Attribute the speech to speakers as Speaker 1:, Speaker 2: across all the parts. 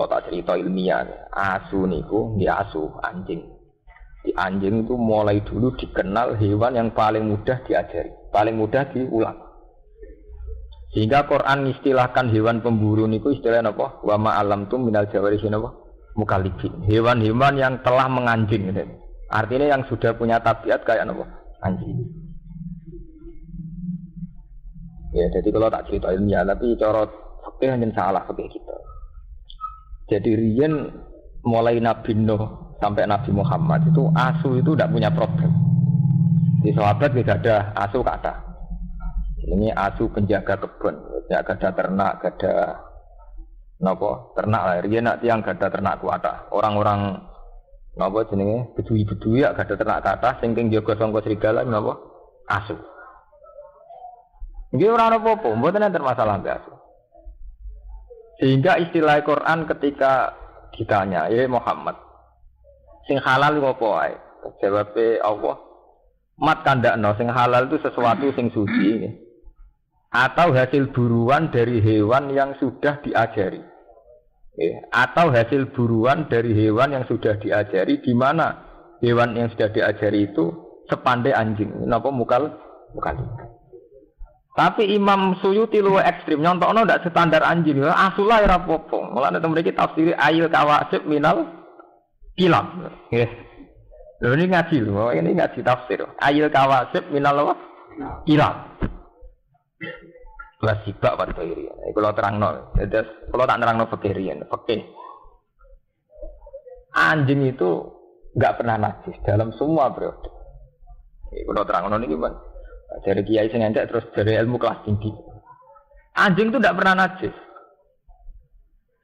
Speaker 1: kalau tak cerita ilmiah, asu niku nggih asu anjing. Di anjing itu mulai dulu dikenal hewan yang paling mudah diajari, paling mudah diulang. Sehingga Quran istilahkan hewan pemburu niku istilahnya apa? Wa ma alamtum minal jawarih napa? Mukallibin. Hewan-hewan yang telah menganjing gitu. Artinya yang sudah punya tabiat kayak apa? Anjing. Ya, jadi kalau tak cerita ilmiah, tapi cara fikih hanya salah fikih kita. Jadi riyen mulai Nabi Nuh sampai Nabi Muhammad itu asu itu tidak punya problem. Di sahabat tidak ada asu kata. Ini asu penjaga kebun, ya ada ternak, ada nopo ternak lah. Riyen nak tiang ada ternak kuata. Orang-orang nopo jenenge bedui-bedui ya ada ternak kata, sing jaga sangka serigala nopo asu. Nggih ora ana apa-apa, mboten enten masalah mbek asu. Sehingga istilah Quran ketika ditanya, "Ya Muhammad, sing halal apa wae?" Jawabe Allah, "Mat kandakno sing halal itu sesuatu sing suci atau hasil buruan dari hewan yang sudah diajari." Atau hasil buruan dari hewan yang sudah diajari, di mana hewan yang sudah diajari itu sepandai anjing. Napa mukal. Tapi Imam Suyuti luwih ekstrim, nyontokno ndak standar anjing. Asulah ora apa-apa. Mulane teng mriki tafsir ayil kawasib minal kilam. Nggih. Lho ini ngaji lho, ini ngaji tafsir. Ayil kawasib minal apa? Kilam. Wasibak pada iri. Kalau terangno, jadi kalau tak terangno fikirian, fikih. Anjing itu enggak pernah najis dalam semua periode. Kalau terangno ini gimana? Dari kiai sing entek terus dari ilmu kelas tinggi. Anjing itu tidak pernah najis.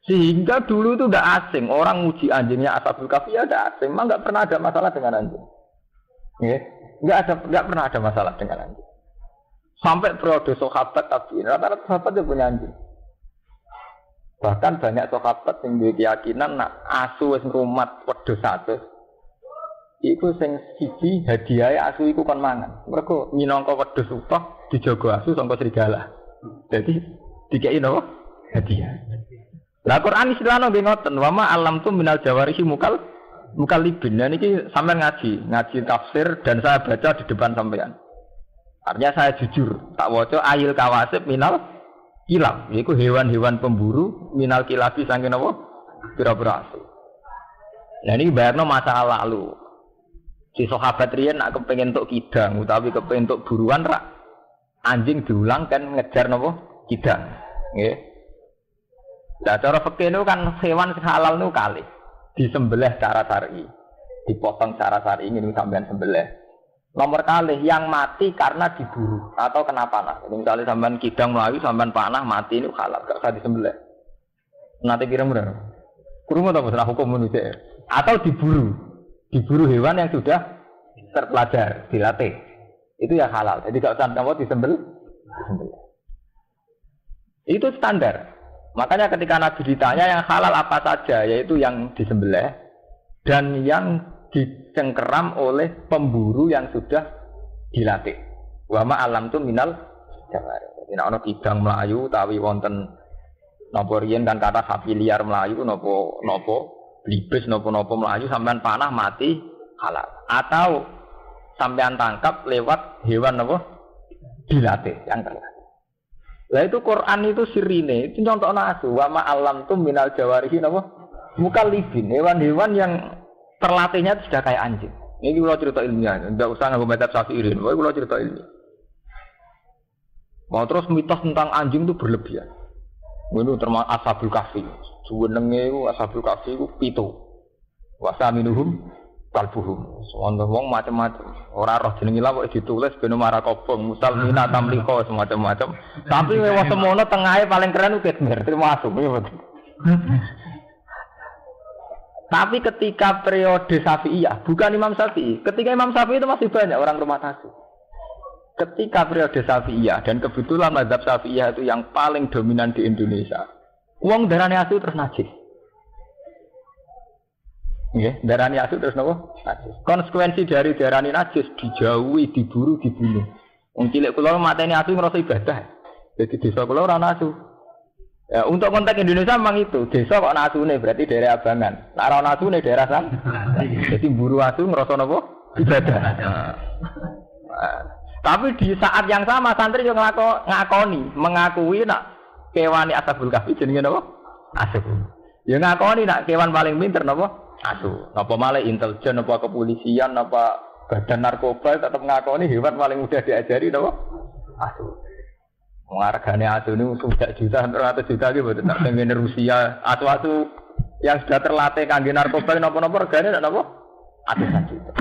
Speaker 1: Sehingga dulu itu tidak asing. Orang muji anjingnya Ashabul Kahfi ya tidak asing. Memang tidak pernah ada masalah dengan anjing. Tidak pernah ada masalah dengan anjing. Sampai periode sahabat tabi'in, rata-rata sahabat dia punya anjing. Bahkan banyak sahabat yang berkeyakinan nak asu wis ngrumat wedhus 100. Iku sing siji hadiah asu iku kon mangan. Mergo minangka wedhus utuh dijaga asu sangka serigala. Jadi dikeki napa? Hadiah. Lah Quran istilahno nggih ngoten, wa ma alamtum minal jawarihi mukallibin. Nah niki sampean ngaji tafsir dan saya baca di depan sampean. Artinya saya jujur, tak waca ayil kawasib minal kilab. Iku hewan-hewan pemburu minal kilabi saking napa? Pira-pira asu. Nah ini bayarno masa lalu. Si sahabat riyen nak kepengin entuk kidang utawi kepengin entuk buruan rak anjing diulang kan ngejar napa kidang nggih. Lah cara fikih niku kan hewan sing halal niku kalih disembelih secara syar'i. Dipotong secara syar'i niku sampean sembelih. Nomor kalih yang mati karena diburu atau kena panah. Jadi misalnya sampean kidang mlayu sampean panah mati niku halal gak usah disembelih. Nanti kira-kira kurang ta masalah hukum manusia atau diburu hewan yang sudah terpelajar, dilatih. Itu ya halal. Jadi tidak usah kamu disembelih. Itu standar. Makanya ketika Nabi ditanya yang halal apa saja, yaitu yang disembelih dan yang dicengkeram oleh pemburu yang sudah dilatih. Wa ma alamtum minal jawarih. Jadi ana kidang melayu tawi wonten napa riyen kan kata sapi liar melayu napa libes nopo-nopo melayu sampean panah mati halal atau sampean tangkap lewat hewan nopo dilatih yang terlatih. Lah itu Quran itu sirine itu contohno asu wa ma alamtum minal jawarihi nopo mukallibin hewan-hewan yang terlatihnya sudah kayak anjing. Ini kula cerita ilmiah, ndak usah nggo madzhab Syafi'i. Pokoke kula cerita ilmiah. Mau terus mitos tentang anjing itu berlebihan. Ini termasuk Ashabul Kahfi. Jenenge iku Ashabul Kahfi iku 7. Wa saminuhum kalbuhum. Wong macam-macam. Ora roh jenenge lha kok ditulis ben marah kobong, musalmina tamliko semacam-macam. Tapi wewa semono tengahe paling keren ku Kitmir, termasuk. Tapi ketika periode Syafi'iyah, bukan Imam Syafi'i. Ketika Imam Syafi'i itu masih banyak orang rumah asu. Ketika periode Syafi'iyah dan kebetulan mazhab Syafi'iyah itu yang paling dominan di Indonesia. Wong darane asu terus najis. Nggih, darane asu terus napa? Najis. Konsekuensi dari darane najis dijauhi, diburu, dibunuh. Wong cilik kula mateni asu ngrasa ibadah. Jadi desa kula ora ana asu. Ya, untuk konteks Indonesia memang itu. Desa kok nasune berarti daerah Abangan. Nek ora nasune daerah san. Jadi buru asu ngrasa napa? Ibadah. Tapi di saat yang sama santri yo ngakoni, mengakui nak kewan Ashabul Kahfi jenenge napa? Asu. Ya ngakoni nak kewan paling pinter napa? Asu. Napa malah intelijen napa kepolisian napa badan narkoba tetap ngakoni hewan paling mudah diajari napa? Asu. Hargane asu ini sudah juta, 100 juta gitu, tak pengen Rusia, asu-asu yang sudah terlatih kangge narkoba, nopo-nopo harganya tidak nopo, ratusan juta.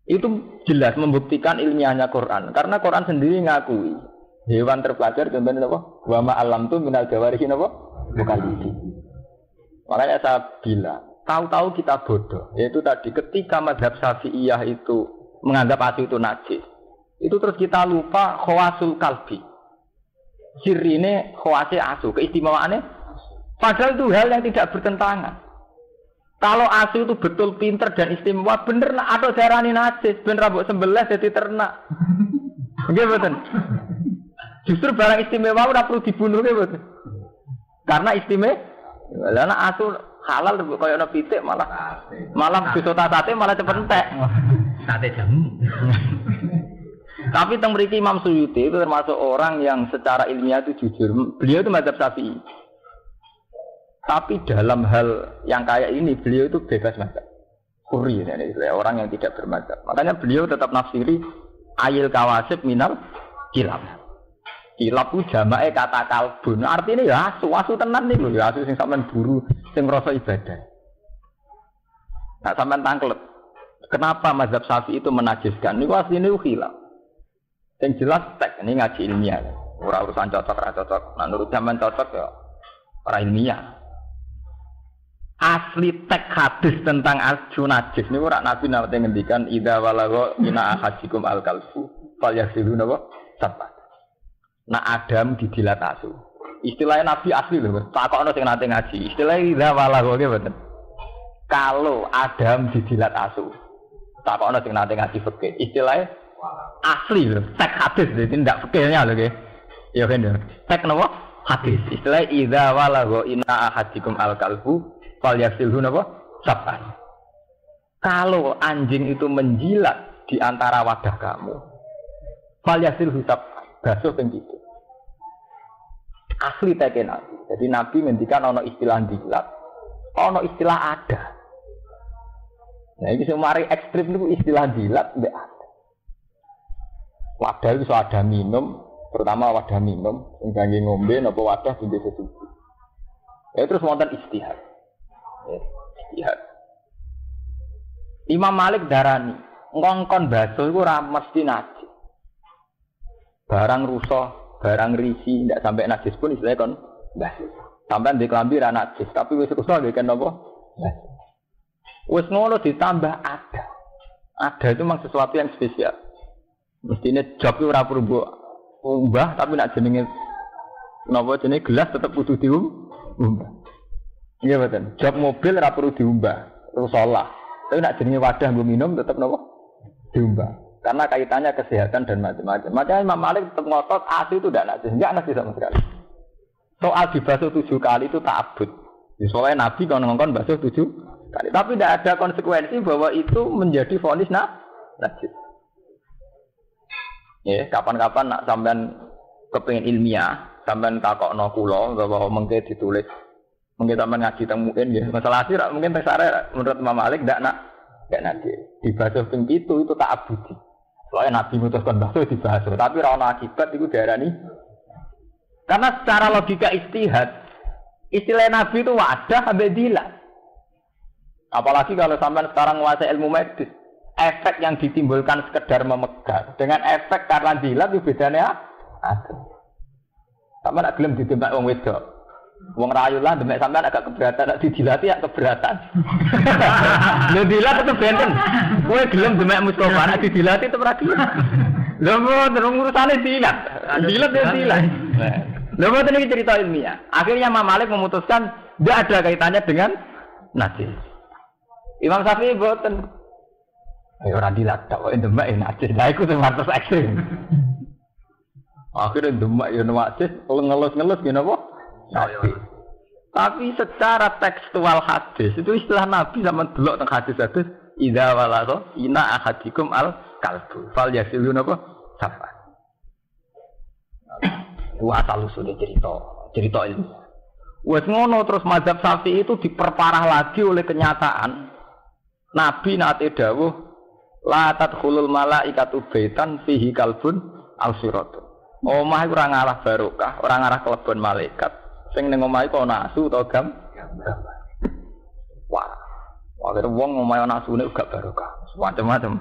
Speaker 1: Itu jelas membuktikan ilmiahnya Quran, karena Quran sendiri ngakui hewan terpelajar contohnya nopo, wama alam tu minal jawarihi nopo, bukan itu. Makanya saya bilang, tahu-tahu kita bodoh, yaitu tadi ketika mazhab Syafi'iyah itu menganggap asu itu najis, itu terus kita lupa khawasul kalbi. Sirine khawasi asu, keistimewaannya padahal itu hal yang tidak bertentangan. Kalau asu itu betul pinter dan istimewa, bener nak atau darani najis, ben rambut sembelah jadi ternak. Nggih mboten. Justru barang istimewa ora perlu dibunuh nggih mboten. Karena istimewa, lha nek asu halal koyo ana pitik malah disota sate malah cepet entek. Sate jamu. Tapi teng mriki Imam Suyuti itu termasuk orang yang secara ilmiah itu jujur. Beliau itu mazhab Syafi'i. Tapi dalam hal yang kayak ini beliau itu bebas mazhab. Hurri orang yang tidak bermazhab. Makanya beliau tetap nafsiri ayil kawasib minal kilab. Kilab itu jamae kata kalbun. Artinya ya asu tenan nih lho, ya asu sing sampean buru sing ngrasa ibadah. Nah sampean tangklet. Kenapa mazhab Syafi'i itu menajiskan? Niku asline khilaf. Yang jelas tek ini ngaji ilmiah, ora urusan cocok ora cocok. Nah menurut zaman cocok ya ora ilmiah. Asli tek hadis tentang asu najis ini ora Nabi nate ngendikan idza walagha ina ahadikum al-kalbu falyasilu napa sabat. Nah Adam didilat asu. Istilahnya Nabi asli lho, takokno sing nate ngaji. Istilah idza walagha ki mboten. Kalau Adam didilat asu. Takokno sing nate ngaji fikih. Istilahnya asli lho, tek hadis jadi tidak fikirnya lho nggih. Ya kan ya. Tek napa? Hadis. Istilah idza walagha inna ahadikum al-kalbu falyasilhu napa? Sab'an. Kalau anjing itu menjilat di antara wadah kamu, falyasilhu sab'an. Basuh ping 7. Asli teke Nabi. Jadi Nabi ngendikan ana istilah jilat, ana istilah ada. Nah iki sing mari ekstrem niku istilah jilat mbek wadah itu ada minum, pertama wadah minum, ngangge ngombe napa wadah dindi sesuci. Ya terus wonten istihad. Ya, istihad. Imam Malik darani, ngongkon basuh iku ora mesti najis. Barang rusak, barang risi ndak sampai najis pun istilahnya kon basuh. Sampeyan di klambi ra najis, tapi wis rusak nggih kan napa? Basuh. Wis ngono ditambah ada. Ada itu memang sesuatu yang spesial. Mestinya job itu ora perlu umbah tapi nak jenenge napa jenenge gelas tetep kudu diumbah. Iya betul. Job mobil ora perlu diumbah, rusalah. Tapi nak jenenge wadah nggo minum tetep napa diumbah. Karena kaitannya kesehatan dan macam-macam. Makanya Imam Malik tetap ngotot asu itu tidak najis, enggak najis sama sekali. Soal dibasuh 7 kali itu ta'abbud. Soalnya Nabi kalau ngongkon basuh 7 kali. Tapi tidak ada konsekuensi bahwa itu menjadi vonis najis. Ya, kapan-kapan nak sampean kepengin ilmiah, sampean takokno kula bahwa mengke ditulis, mengke sampean ngaji teng mungkin nggih. Masalah sih mungkin tesare menurut Imam Malik ndak najis. Dibasuh ping 7 itu ta'abbudi. Soalnya Nabi mutuskan basuh dibasuh, tapi ora ana akibat iku diarani. Karena secara logika istihad, istilah Nabi itu wadah ambek dilat. Apalagi kalau sampean sekarang menguasai ilmu medis. Efek yang ditimbulkan sekedar memegang dengan efek karena dilat itu bedanya ada. Sama nak gelem ditembak wong wedok. Wong rayu lah demek sampean agak keberatan, nak didilati ya keberatan. Lho dilat itu benten. Kowe gelem demek Mustofa nak didilati itu ora gelem. Lho mboten urusane dilat. Dilat ya dilat. Lho mboten iki cerita ilmiah. Akhirnya Imam Malik memutuskan tidak ada kaitannya dengan najis. Imam Syafi'i mboten. Ayo ora dilat tok kok demek najis. Lah iku sing pantes ekstrem. Akhirnya demek yo najis, ngelus-ngelus ngene apa? Nabi. Tapi secara tekstual hadis itu istilah Nabi zaman delok teng hadis-hadis idza walagha ina ahadikum al kalbu fal yasilu napa sapa. Itu asal usulnya cerita ilmu. Wes ngono terus mazhab Syafi'i itu diperparah lagi oleh kenyataan Nabi nate dawuh la tadkhulul malaikatu baitan fihi kalbun al siratun. Omah iku ora ngarah barokah, ora ngarah kelebon malaikat. Sing ning omah iku ana asu utawa gambar. Wah. Wae wong omah ana asune gak barokah. Macam-macam.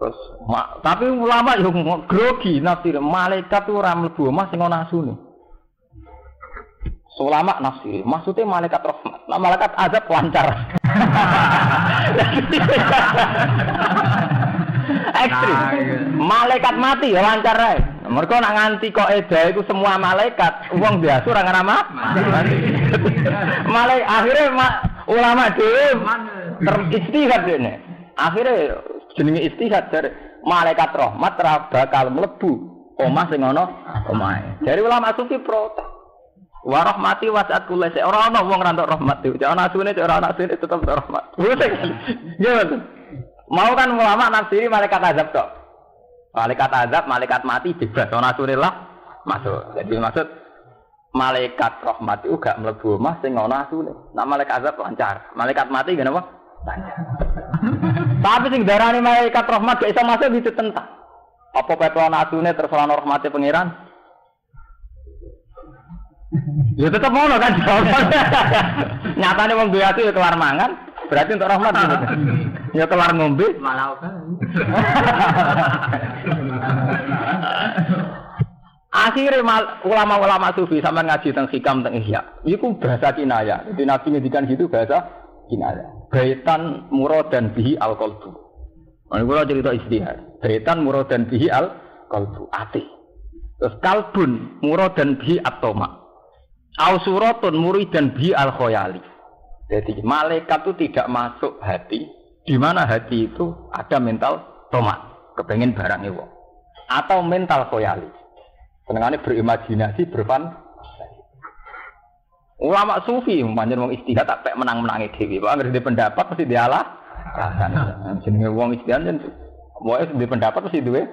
Speaker 1: Terus tapi ulama yo grogi nafsir malaikat ora mlebu omah sing ana asune. Ulama nafsir maksudnya malaikat rahmat. Nah, malaikat azab lancar. Ekstrim. Malaikat mati ya lancar ae. Mergo nak nganti kok eda itu semua malaikat, wong biasa ora ngarama. Malaikat akhirnya ulama dhewe teristihad dene. Akhirnya jenenge istihad dari malaikat rahmat ra bakal mlebu omah sing ana omahe. Dari ulama sufi protes. Wa rahmati wasi'at kulli syai. Ora ana wong ra entuk rahmat iki. Ana asune ora ana asune tetep rahmat. Gimana? Mau kan ulama nafsiri malaikat azab tok. Malaikat azab, malaikat mati bebas. Ana asune lah masuk. Jadi maksud malaikat rahmat itu gak mlebu omah sing ana asune. Nah malaikat azab lancar. Malaikat mati gak apa? Lancar. Tapi sing darane malaikat rahmat gak iso masuk ditentang. Apa petuan asune terus ana rahmate pangeran? Ya tetep ngono kan jawabannya. Nyatane wong duwe ati ya kelar mangan, berarti untuk rahmat gitu. Ya kelar ngombe malah kan. Akhirnya ulama-ulama sufi sama ngaji tentang hikam tentang ihya. Iku bahasa kinaya. Jadi Nabi ngedikan gitu bahasa kinaya. Baitan muradan bihi al-qalbu. Ini kalau cerita istihad. Baitan muradan bihi al-qalbu. Ati. Terus kalbun muradan bihi at-toma. Ausuratun muridan bihi al-khoyali. Jadi malaikat itu tidak masuk hati. Di mana hati itu ada mental toma. Kepengen barang itu. Atau mental khoyali. Senengane berimajinasi, berfantasi. Ulama sufi, pancen wong istihad tak pek menang-menangi dhewe. Pak ngerti pendapat mesti dialah. Jenenge wong istihad yen wae di pendapat mesti duwe.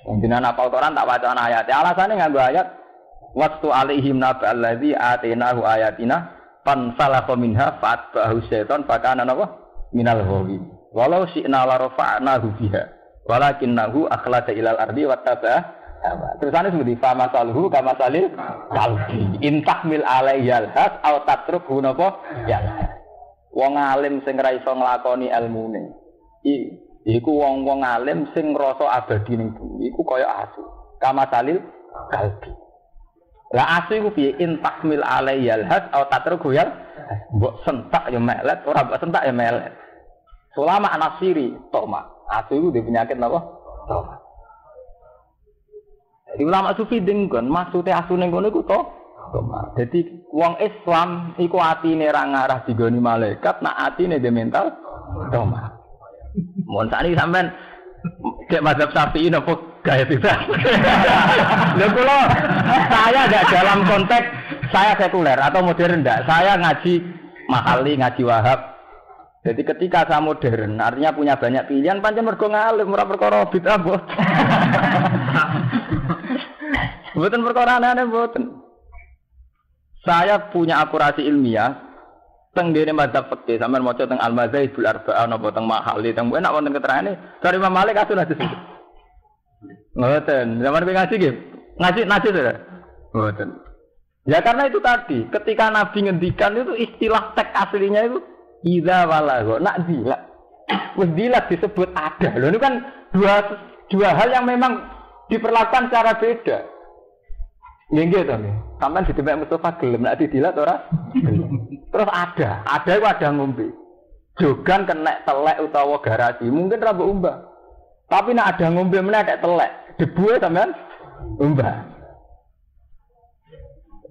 Speaker 1: Wong dina apal Quran tak waca ayat. Alasane nganggo ayat waqtu alaihim naba allazi atainahu ayatina fansalakha minha fatbahu syaitan fakana napa minal ghawi. Walau syi'na la rafa'nahu biha walakinnahu akhlada ilal ardi wattaba'a. Terusannya seperti fama salhu kama salil kalbi intakmil alayyal has au tatrukhu napa ya wong alim sing ra iso nglakoni ilmune iku wong-wong alim sing ngrasa abadi ning bumi iku kaya asu kama salil kalbi la asu iku piye intakmil alayyal has au tatrukhu ya mbok sentak ya melet ora mbok sentak ya melet ulama anasiri toma asu iku dhe penyakit napa toma. Di ulama sufi dengkon maksudnya asune ngono iku to. Dadi wong Islam iku atine ra ngarah digoni malaikat, nak atine de mental toma. Mun sakniki sampean cek mazhab Syafi'i napa gaya tidak. Lha kula saya enggak dalam konteks saya sekuler atau modern enggak. Saya ngaji Mahali, ngaji Wahab. Jadi ketika saya modern, artinya punya banyak pilihan, pancen mergo ngalim ora perkara bid'ah mbok. Mboten perkara aneh mboten. Saya punya akurasi ilmiah teng dene mazhab fikih, sampean maca teng Al-Madzhabul Arba'ah napa teng Mahali, teng enak wonten keterangane dari Imam Malik asun hadis. Mboten, zaman kowe ngaji nggih. Ngaji to. Mboten. Ya karena itu tadi, ketika Nabi ngendikan itu istilah teks aslinya itu idza walagha nak dilak. Wis dilak disebut ada. Lho ini kan dua hal yang memang diperlakukan secara beda. Nggih to nggih. Sampeyan didembek Mustafa gelem nek dilak ora? Terus ada iku ada ngombe. Jogan kena telek utawa garasi, mungkin ra mbok umbah. Tapi nek ada ngombe meneh nek telek, debu sampean umbah.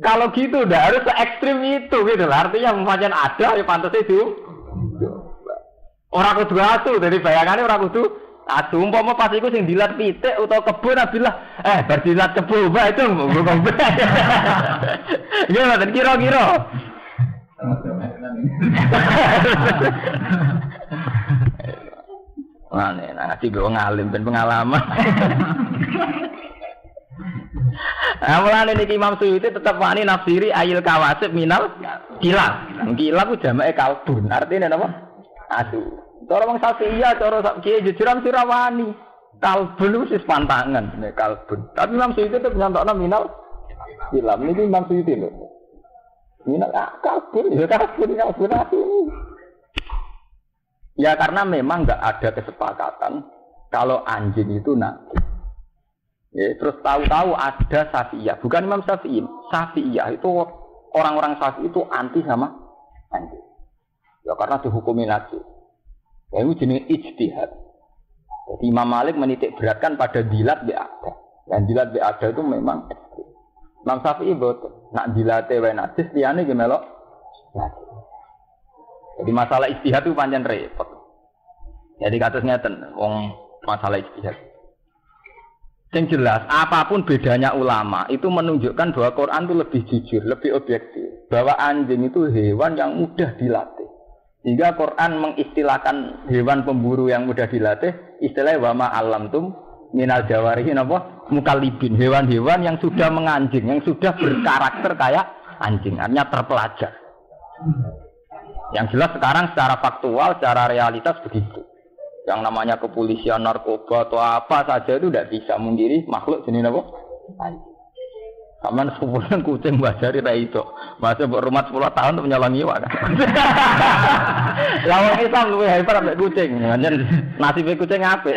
Speaker 1: Kalau gitu udah harus se ekstrim itu gitu lah. Artinya macam ada ya pantas itu. Orang kudu asu dari bayangannya orang kudu Aduh umpama pas iku sing dilat pitik utawa kebun abilah bar dilat kebo bae itu ngomong. Iya mboten kira-kira. Ngene ngaji go ngalim ben pengalaman. Awalane niki Imam Suyuti tetep wani nafsiri ayil kawasib minal kilab. Kilab ku jamake kalbun. Artine napa? Aduh. Cara wong Syafi'iyah cara kiye jujuran sira wani. Kalbun wis pantangan nek kalbun. Tapi Imam Suyuti tetep nyontokno minal kilab. Niki Imam Suyuti lho. Minal kalbun ya kalbun aku. Ya karena memang enggak ada kesepakatan kalau anjing itu najis. Ya, terus tahu-tahu ada Syafi'iyah, bukan Imam Syafi'i. Syafi'iyah itu orang-orang Syafi'i itu anti sama anjing. Ya karena dihukumi najis. Ya itu jenis ijtihad. Jadi Imam Malik menitik beratkan pada dilat bi'ada. Dan dilat bi'ada itu memang ekstrim. Imam Syafi'i betul. Nak dilate wae najis liyane ge melok najis. Jadi masalah ijtihad itu pancen repot. Jadi kados ngeten wong masalah ijtihad. Yang jelas, apapun bedanya ulama itu menunjukkan bahwa Quran itu lebih jujur, lebih objektif. Bahwa anjing itu hewan yang mudah dilatih. Hingga Quran mengistilahkan hewan pemburu yang mudah dilatih, istilahnya wama alamtum minal jawarihin apa? Mukallibin, hewan-hewan yang sudah menganjing, yang sudah berkarakter kayak anjing, artinya terpelajar. Yang jelas sekarang secara faktual, secara realitas begitu. Yang namanya kepolisian, narkoba atau apa saja itu tidak bisa mengiri makhluk jenis apa? Kaman sepupulan kucing bajari tak itu, masa berumah 10 tahun untuk menyolongi wak. Lawan Islam lebih hebat sampai kucing, nasibnya kucing apa?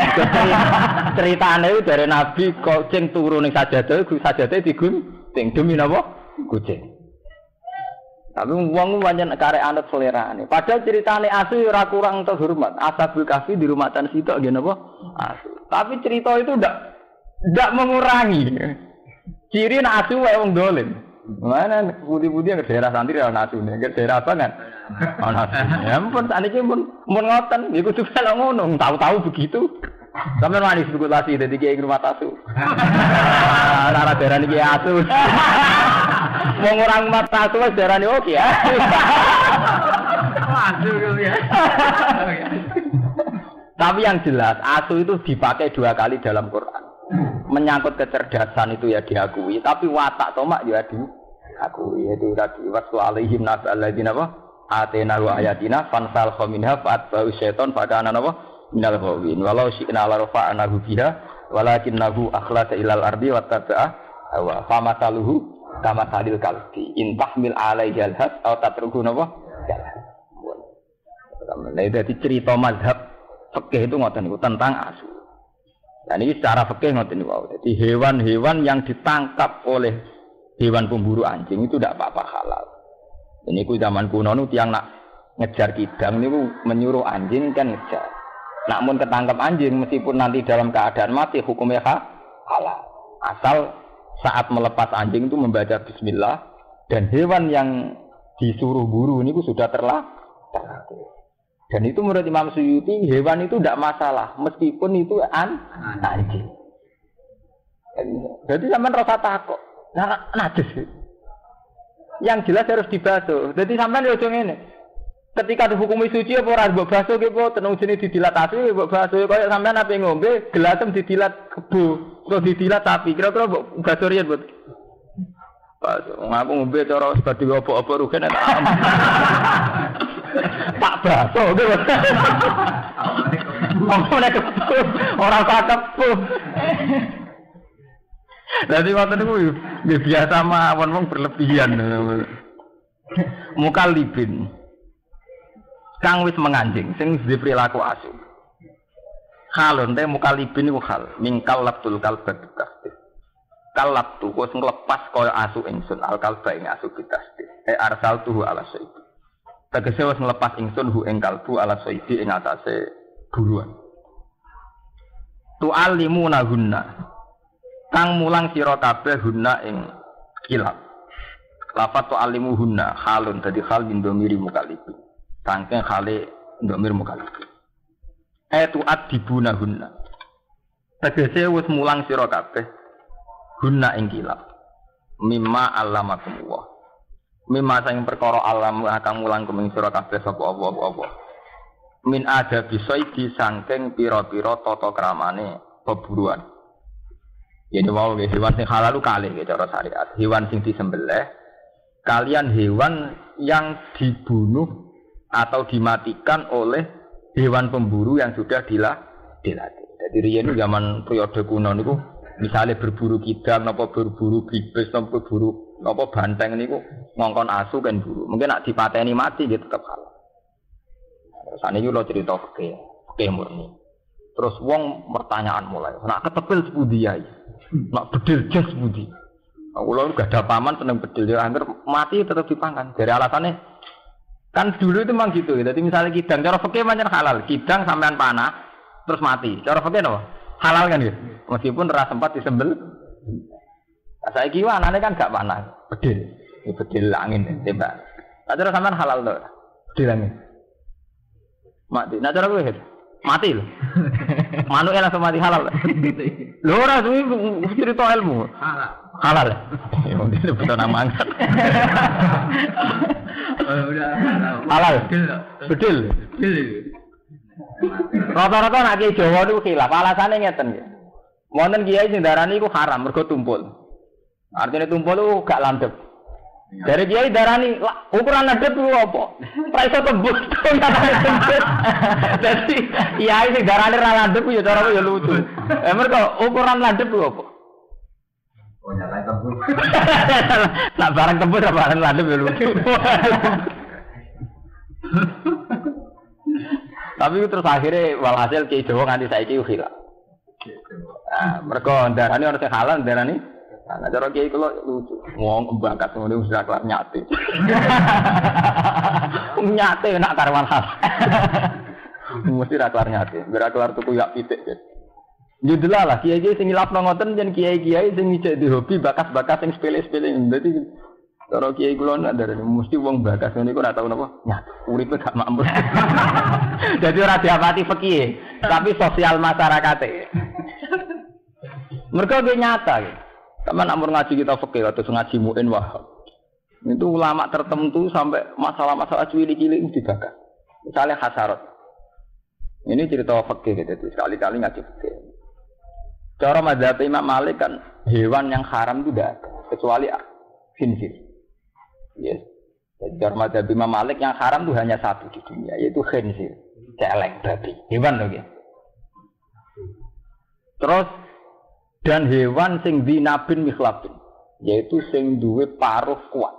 Speaker 1: Ceritanya itu dari Nabi kucing turun sajadah digunting demi apa? Kucing. Tapi wong pancen karek anut selerane. Padahal ceritane asu ora kurang terhormat. Ashabul Kahfi di rumah tan sitok nggih napa? Asu. Tapi cerita itu ndak mengurangi. Ciri nek asu wae wong dolim. Mana budi-budi ke daerah santri ana asu nek ke daerah apa kan? Ana asu. Ya ampun saniki mun ngoten iku kudu kala ngono, tahu-tahu begitu. Sampeyan wani spekulasi dadi kiai rumah asu. Ora daerah niki asu. Wong orang mata asu wis darani oke ya. Asu ya. Tapi yang jelas asu itu dipakai 2 kali dalam Quran. Menyangkut kecerdasan itu ya diakui, tapi watak tomak ya diakui. Itu tadi waslu alaihim nabal ladina apa? Atena wa ayatina fansal khaminha fa'atba'u syaiton fakana apa? Minal ghawin. Walau syi'na la rafa'nahu biha walakinnahu akhlasa ilal ardi wattaba'a hawa. Famataluhu kama salil kalbi intahmil alaihi alhas atau tatruhu napa jalan. Nah, itu cerita mazhab fikih itu ngoten niku tentang asu. Dan ini secara fikih ngoten niku. Jadi hewan-hewan yang ditangkap oleh hewan pemburu anjing itu tidak apa-apa halal. Ini ku zaman kuno nu tiang nak ngejar kidang niku menyuruh anjing kan ngejar. Namun ketangkap anjing meskipun nanti dalam keadaan mati hukumnya halal. Asal saat melepas anjing itu membaca bismillah dan hewan yang disuruh buru ini sudah terlatih. Dan itu menurut Imam Suyuti hewan itu tidak masalah meskipun itu anjing. Jadi sampean rasa takut. Nah, najis. Yang jelas harus dibasuh. Jadi sampean yo ngene. Ketika dihukumi suci apa ora mbok basuh ki po tenung jenenge didilatasi mbok basuh kaya sampean ape ngombe gelasem didilat kebo terus didilat sapi kira-kira mbok basuh riyen mbok basuh aku ngombe cara sebadi apa-apa rugen tak tak basuh gitu ora kepo dadi ngoten niku biasa mawon wong berlebihan mukallibin kang wis menganjing sing duwe perilaku asu. Halon teh mukalibin iku hal mingkal labtul kalbat tasdid. Kalabtu kok nglepas kaya asu ingsun al kalba ing asu bitasdid. Arsaltuhu ala sayyid. Tegese wis nglepas ingsun hu ing kalbu ala sayyid ing atase buruan. Tu'allimuna hunna. Kang mulang sira kabeh hunna ing kilab. Lafat tu'allimu hunna halun dadi hal min domiri mukalibin. Sangking khali ndomir mukalif. Tu'adibuna hunna. Tegese wis mulang sira kabeh guna ing kilap. Mimma allamakumullah. Mimma sing perkara alam akan mulang kuming sira kabeh sapa apa. Min ada bisaidi saking pira-pira tata kramane peburuan. Jadi mau hewan sing halal kalih cara syariat. Hewan sing disembelih kalian hewan yang dibunuh atau dimatikan oleh hewan pemburu yang sudah dilatih. Jadi riyen zaman periode kuno niku misalnya berburu kidang napa berburu bibis napa berburu napa banteng niku ngongkon asu kan buru. Mungkin nak dipateni mati dia tetap halal. Terus saniki lho cerita fikih murni. Terus wong pertanyaan mulai, nak ketepil sepundi ya? Nak bedil jas sepundi? Aku lho gak ada paman seneng bedil ya angger mati tetap dipangan. Dari alasannya kan dulu itu memang gitu. Jadi misalnya kidang cara fikih pancen halal, kidang sampean panah terus mati. Cara fikih napa? Halal kan gitu. Meskipun ora sempat disembel. Saiki anane kan gak panah, bedil. Bedil angin tembak. Cara sampean halal to. Bedil angin. Mati. Nah cara kowe mati lho. Manuke langsung mati halal. Lho ora suwi cerita ilmu. Halal. Halal. Ya mungkin betul nama angkat. Halal. Bedil. Rata-rata nak kiai Jawa niku khilaf, alasane ngeten nggih. Wonten kiai sing darani iku haram mergo tumpul. Artinya tumpul itu gak landep. Dari kiai darani ukuran landep ku apa? Ora iso tembus. Dadi kiai sing darani ra landep ya cara ya lucu. Mergo ukuran landep ku apa? Oh nyata tembus. Nak barang tembus apa barang landep ya lucu. Tapi terus akhirnya walhasil Ki Jawa nganti saiki khilaf. Nah, mereka darani orang sing halal darani. Nah, cara Ki kula lucu. Wong bakat ngono wis kelar nyate. Nyate nak karwan hal. Mesti ra kelar nyate. Ora kelar tuku yak pitik. Judul lah kiai-kiai sing ngilapno ngoten yen kiai-kiai sing ngijek di hobi bakas-bakas sing sepele-sepele. Dadi cara kiai kula ndak darani mesti wong bakas ngene iku ora tau napa nyat uripe gak makmur. Jadi ora diapati fikih, tapi sosial masyarakate. Mergo ge nyata ge. Taman ampun ngaji kita fikih atau ngaji muin wahab. Itu ulama tertentu sampai masalah-masalah cilik-cilik dibakar. Misalnya hasarat. Ini cerita fikih gitu, sekali-kali ngaji fikih. Cara mazhab Imam Malik kan hewan yang haram itu tidak ada kecuali khinzir. Yes. Jadi mazhab Imam Malik yang haram itu hanya satu di dunia, yaitu khinzir, celeng babi, hewan loh ya. Terus dan hewan sing dinabin mikhlabin, yaitu sing duwe paruh kuat,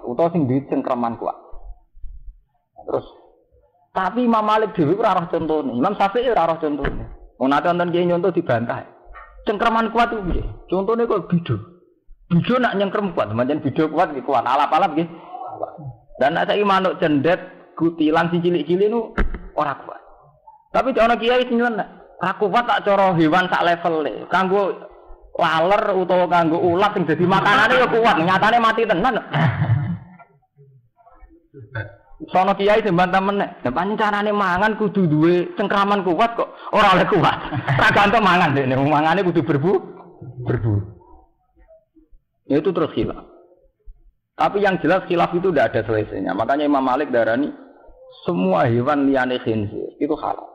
Speaker 1: utawa sing duwe cengkraman kuat. Terus tapi Imam Malik dhewe ora roh contone, Imam Syafi'i ora roh contone. Wong nate wonten kiai nyontoh dibantah. Cengkraman kuat itu piye? Contone kok bidu. Bijo nak nyengkrem kuat, macam bijo kuat, kuat alap-alap gitu. Dan nak saya manuk cendet, kutilan si cilik-cilik nu orang kuat. Tapi orang kiai sini nak kuat tak coro hewan tak level le. Kanggo laler utawa kanggo ulat yang jadi makanannya ya kuat, nyatanya mati tenan. Sono kiai sembantah menek, depannya carane mangan kudu duwe cengkraman kuat kok, orang oleh kuat. Tak gantung mangan deh, mangannya kudu berburu. Itu terus khilaf. Tapi yang jelas khilaf itu tidak ada selesainya. Makanya Imam Malik darani semua hewan liyane khinzir itu halal.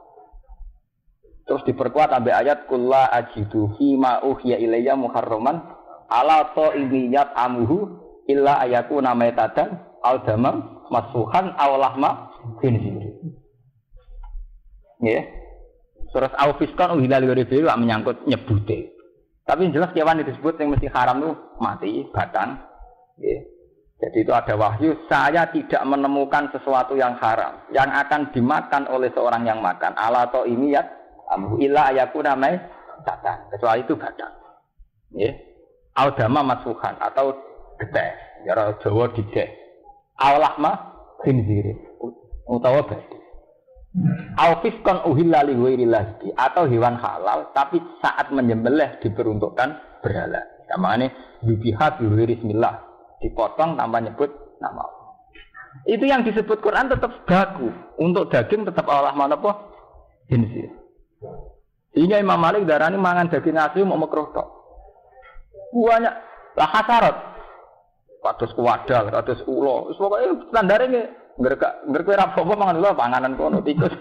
Speaker 1: Terus diperkuat sampai ayat kulla ajidu fi ma uhiya ilayya muharraman ala ta'imiyat amuhu illa ayakuna maitatan al damam masfuhan aw lahma khinzir. Nggih. Terus aufiskan uhilal ghairibi menyangkut nyebute. Tapi yang jelas hewan disebut yang mesti haram itu mati, batang. Jadi itu ada wahyu, saya tidak menemukan sesuatu yang haram yang akan dimakan oleh seorang yang makan. Ala to ini ya, illa ayakuna mai batang. Kecuali itu batang. Audama masuhan atau gedeh, cara Jawa dideh. Awlahma khinzir utawa babi. Alfiskon uhilla li ghairillahi atau hewan halal tapi saat menyembelih diperuntukkan berhala. Namanya yubihat bi bismillah, dipotong tanpa nyebut nama Allah. Itu yang disebut Quran tetap baku. Untuk daging tetap Allah mana apa? Khinzir. Sehingga Imam Malik darani mangan daging asu mau makruh tok. Banyak lah hasarat. Kados kuwadal, kados ulo. Wis pokoke standare ngerek ora apa-apa mangan ulo panganan kono tikus.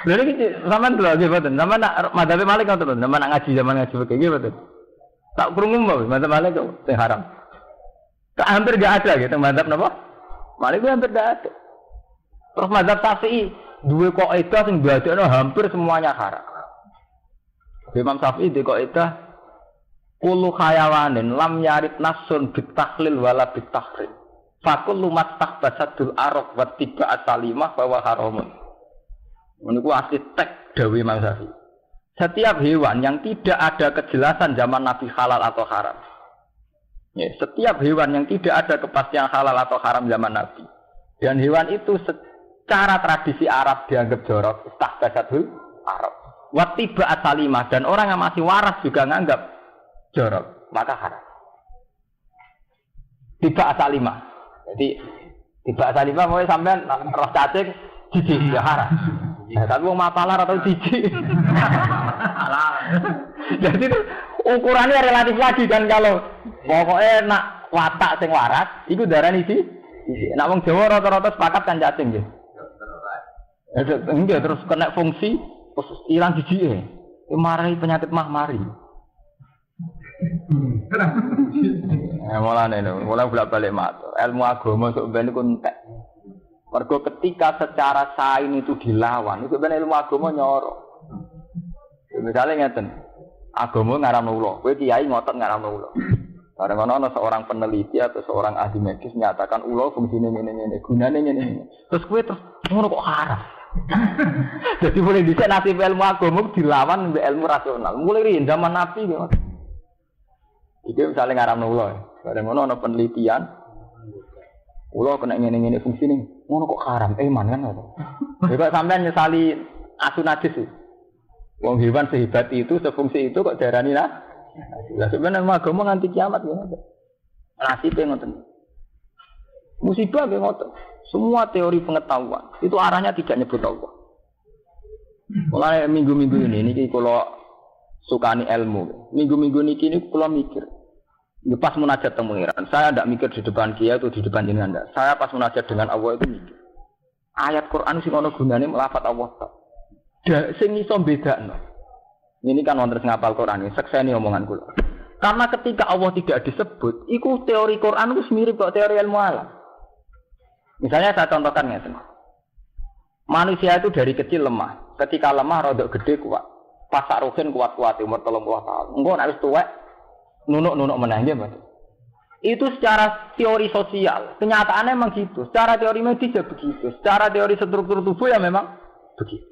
Speaker 1: Lha iki sampean lho nggih mboten. Sampean nak madzhab Malik ngoten lho, sampean nak ngaji zaman ngaji iki nggih mboten. Tak krungu mbok madzhab Malik kok sing haram. Hampir enggak ada gitu madzhab napa? Malik hampir enggak ada. Terus madzhab Syafi'i duwe kaidah sing dadekno hampir semuanya haram. Imam Syafi'i di kaidah kullu hayawanin lam yarid nasun bitahlil wala bitahrim. Fakul lumat tahbasadul arok wa tiba asalimah bahwa haramun. Menurutku asli tek dawi Imam Syafi'i. Setiap hewan yang tidak ada kejelasan zaman Nabi halal atau haram. Ya, setiap hewan yang tidak ada kepastian halal atau haram zaman Nabi. Dan hewan itu secara tradisi Arab dianggap jorok. Tahbasadul arok. Wa tiba asalimah. Dan orang yang masih waras juga nganggap jorok, maka haram. Tiba asalimah. Jadi tiba asalimah mau sampean roh cacing jijik ya haram. Tapi wong mapalar atau jijik. Halal. Jadi itu ukurannya relatif lagi kan kalau pokoknya nak watak sing waras iku darani sih. Nak wong Jawa rata-rata sepakat kan cacing nggih. Enggak terus kena fungsi terus ilang jijike. Marahi penyakit mari. Mulai bolak-balik matur. Ilmu agama sok ben iku entek. Mergo ketika secara sain itu dilawan, itu ben ilmu agama nyorok. Misalnya ngeten, agama ngaramno ulo, kowe kiai ngotot ngaramno ulo. Bareng ana seorang peneliti atau seorang ahli medis menyatakan ulo fungsine ngene-ngene, gunane ngene-ngene. Terus kowe terus ngono kok haram. Jadi boleh dhisik nasib ilmu agama dilawan mbek ilmu rasional. Mulai riyen zaman Nabi ngono. Iki misalnya ngaramno ulo, bareng ana penelitian ulo kena ngene-ngene fungsine. Ngono kok haram iman kan ngono. Kok sampean nyesali asu najis. Wong hewan sehebat itu, sefungsi itu kok darani lah. Lah sebenarnya agama nganti kiamat ngono. Nasibe ngoten. Musibah nggih ngoten. Semua teori pengetahuan itu arahnya tidak nyebut Allah. Mulai minggu-minggu ini kula sukani ilmu. Minggu-minggu niki kula mikir. Pas munajat temu pengiran, saya tidak mikir di depan kiai atau di depan jenengan. Saya pas munajat dengan Allah itu mikir. Ayat Quran sing ana gunane melafat Allah tok. Sing iso bedakno. Ini kan wonten sing ngapal Quran iki, sekseni omongan kula. Karena ketika Allah tidak disebut, iku teori Quran itu mirip kok teori ilmu alam. Misalnya saya contohkan ngeten. Manusia itu dari kecil lemah. Ketika lemah rodok gede kuat. Pas ruhin kuat-kuat umur 30 tahun. Engko nek wis tuwek nunuk-nunuk menangnya betul. Itu secara teori sosial, kenyataannya memang gitu. Secara teori medis ya begitu. Secara teori struktur tubuh ya memang begitu.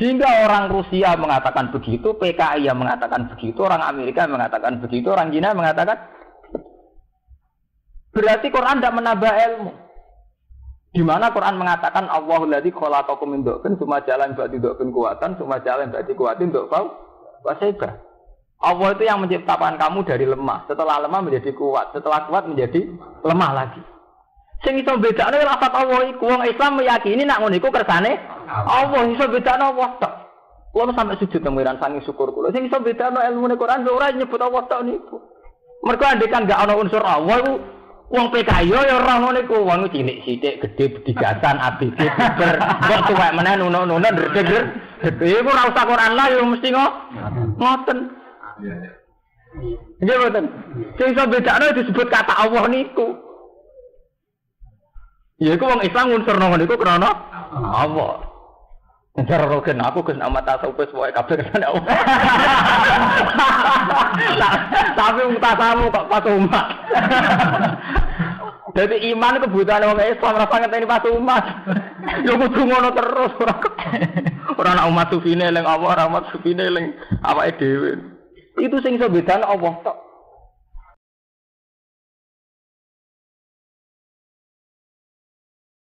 Speaker 1: Sehingga orang Rusia mengatakan begitu, PKI yang mengatakan begitu, orang Amerika mengatakan begitu, orang Cina mengatakan berarti Quran tidak menambah ilmu. Di mana Quran mengatakan Allahul ladzi khalaqakum min dha'fin tsumma ja'ala min ba'di dha'fin quwwatan tsumma ja'ala min ba'di quwwatin dha'fan wa shayba. Allah itu yang menciptakan kamu dari lemah, setelah lemah menjadi kuat, setelah kuat menjadi lemah lagi. Sing iso bedakne lafaz Allah iku wong Islam meyakini nak ngono iku kersane Allah iso bedakne Allah tok. Kulo sampe sujud pengiran sangi syukur kulo. Sing iso bedakne ilmune Quran ora nyebut Allah tok niku. Mergo andekan gak ana unsur Allah iku wong PKI ya ora ngono iku, wong cilik sithik gedhe bedigasan ABG ber kok tuwek meneh nuno-nuno ndredeg. Iku ora usah Quran lah ya mesti ngoten. Nggih mboten. Sing iso bedakno disebut kata Allah niku. Ya iku wong Islam unsurno ngono iku krana Allah. Cara roken aku Gus amat tasawuf wae kabeh kesane Allah. Tapi mutasamu kok pas umat. Jadi iman kebutuhan wong Islam ora ngenteni pas umat. Yo kudu ngono terus ora ana umat sufine eling Allah, ora umat sufine eling awake dhewe. Itu sing iso bedane Allah tok.